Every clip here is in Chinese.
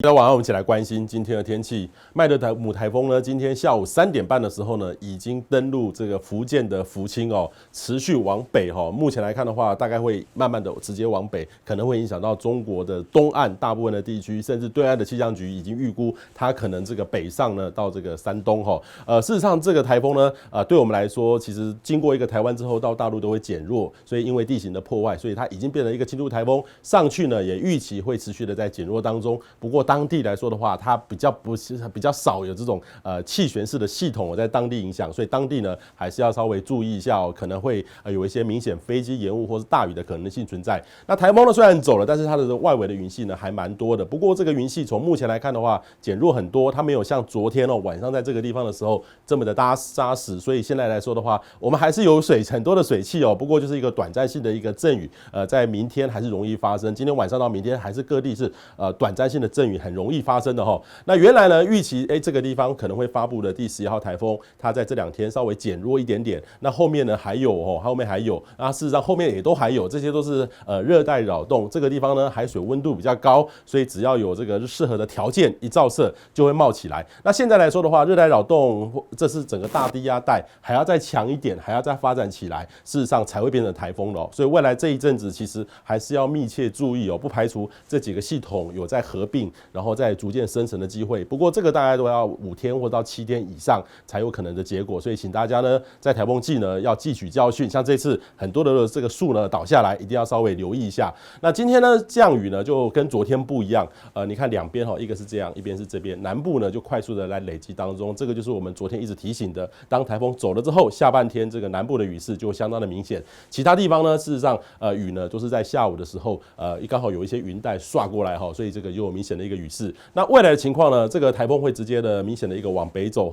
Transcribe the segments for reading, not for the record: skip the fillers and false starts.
大家晚上我们一起来关心今天的天气。麦德姆台风呢，今天下午3点半的时候呢，已经登陆这个福建的福清哦，持续往北哈。目前来看的话，大概会慢慢的直接往北，可能会影响到中国的东岸大部分的地区，甚至对岸的气象局已经预估它可能这个北上呢到这个山东哈。事实上这个台风呢，对我们来说，其实经过一个台湾之后到大陆都会减弱，所以因为地形的破坏，所以它已经变成一个轻度台风，上去呢也预期会持续的在减弱当中。不过当地来说的话，它比较少有这种气旋式的系统在当地影响，所以当地呢还是要稍微注意一下哦，可能会有一些明显飞机延误或是大雨的可能性存在。那台风呢虽然走了，但是它的外围的云系呢还蛮多的。不过这个云系从目前来看的话，减弱很多，它没有像昨天晚上在这个地方的时候这么的扎实，所以现在来说的话，我们还是有很多的水汽哦，不过就是一个短暂性的一个阵雨，在明天还是容易发生。今天晚上到明天还是各地是短暂性的阵雨很容易发生的哈。那原来呢预期这个地方可能会发布的第11号台风，它在这2天稍微减弱一点点。那后面呢还有后面还有，那事实上后面也都还有，这些都是热带扰动。这个地方呢海水温度比较高，所以只要有这个适合的条件一照射就会冒起来。那现在来说的话，热带扰动这是整个大低压带还要再强一点，还要再发展起来，事实上才会变成台风了。所以未来这一阵子其实还是要密切注意哦，不排除这几个系统有在合并，然后再逐渐生成的机会。不过这个大概都要5天或到7天以上才有可能的结果，所以请大家呢在台风季呢要汲取教训。像这次很多的这个树呢倒下来，一定要稍微留意一下。那今天呢降雨呢就跟昨天不一样，你看两边一个是这样，一边是这边，南部呢就快速的来累积当中。这个就是我们昨天一直提醒的，当台风走了之后，下半天这个南部的雨势就相当的明显。其他地方呢事实上雨呢都是在下午的时候刚好有一些云带刷过来所以这个就有明显的一个雨势。那未来的情况呢，这个台风会直接的明显的一个往北走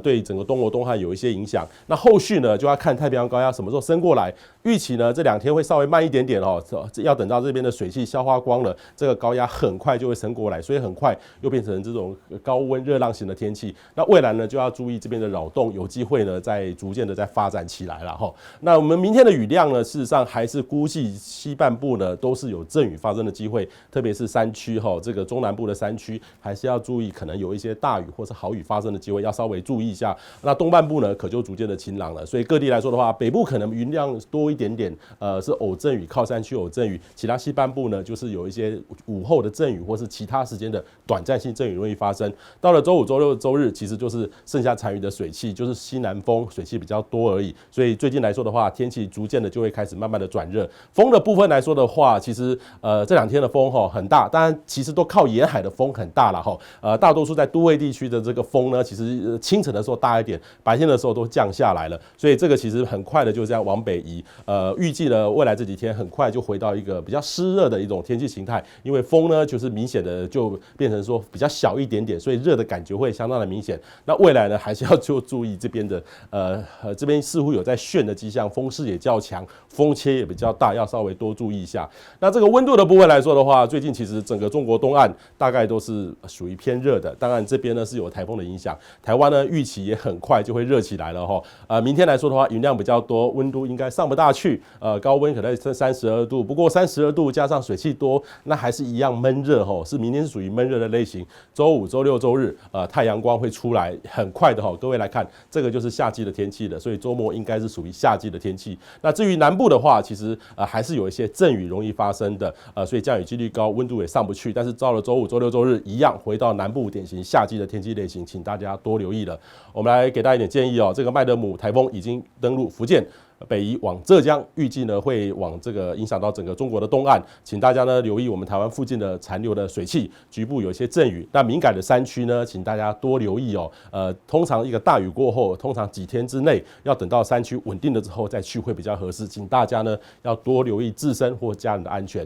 对整个东欧东汉有一些影响。那后续呢就要看太平洋高压什么时候升过来，预期呢这2天会稍微慢一点点要等到这边的水汽消化光了，这个高压很快就会升过来，所以很快又变成这种高温热浪型的天气。那未来呢就要注意这边的扰动，有机会呢再逐渐的再发展起来了那我们明天的雨量呢，事实上还是估计西半部呢都是有阵雨发生的机会，特别是山区这个中南部的山区还是要注意，可能有一些大雨或是豪雨发生的机会，要稍微注意一下。那东半部呢可就逐渐的晴朗了，所以各地来说的话，北部可能云量多一点点，是偶阵雨，靠山区偶阵雨，其他西半部呢就是有一些午后的阵雨或是其他时间的短暂性阵雨容易发生。到了周五、周六、周日，其实就是剩下残余的水汽，就是西南风水汽比较多而已。所以最近来说的话，天气逐渐的就会开始慢慢的转热。风的部分来说的话，其实这2天的风很大，当然其实都靠沿海的风很大了大多数在都会地区的这个风呢，其实清晨的时候大一点，白天的时候都降下来了，所以这个其实很快的就这样往北移。预计呢未来这几天很快就回到一个比较湿热的一种天气形态，因为风呢就是明显的就变成说比较小一点点，所以热的感觉会相当的明显。那未来呢还是要注意这边的这边似乎有在旋的迹象，风势也较强，风切也比较大，要稍微多注意一下。那这个温度的部分来说的话，最近其实整个中国东岸大概都是属于偏热的，当然这边呢是有台风的影响，台湾呢预期也很快就会热起来了明天来说的话，云量比较多，温度应该上不大去，高温可能32度，不过32度加上水汽多，那还是一样闷热是明天是属于闷热的类型。周五、周六、周日太阳光会出来，很快的各位来看，这个就是夏季的天气了，所以周末应该是属于夏季的天气。那至于南部的话，其实还是有一些阵雨容易发生的，所以降雨几率高，温度也上不去。但是到了周五、周六、周日一样回到南部典型夏季的天气类型，请大家多留意了。我们来给大家一点建议这个麦德姆台风已经登陆福建，北移往浙江，预计呢会往这个影响到整个中国的东岸，请大家呢留意我们台湾附近的残留的水汽，局部有一些阵雨。那敏感的山区呢，请大家多留意通常一个大雨过后，通常几天之内，要等到山区稳定了之后再去会比较合适，请大家呢要多留意自身或家人的安全。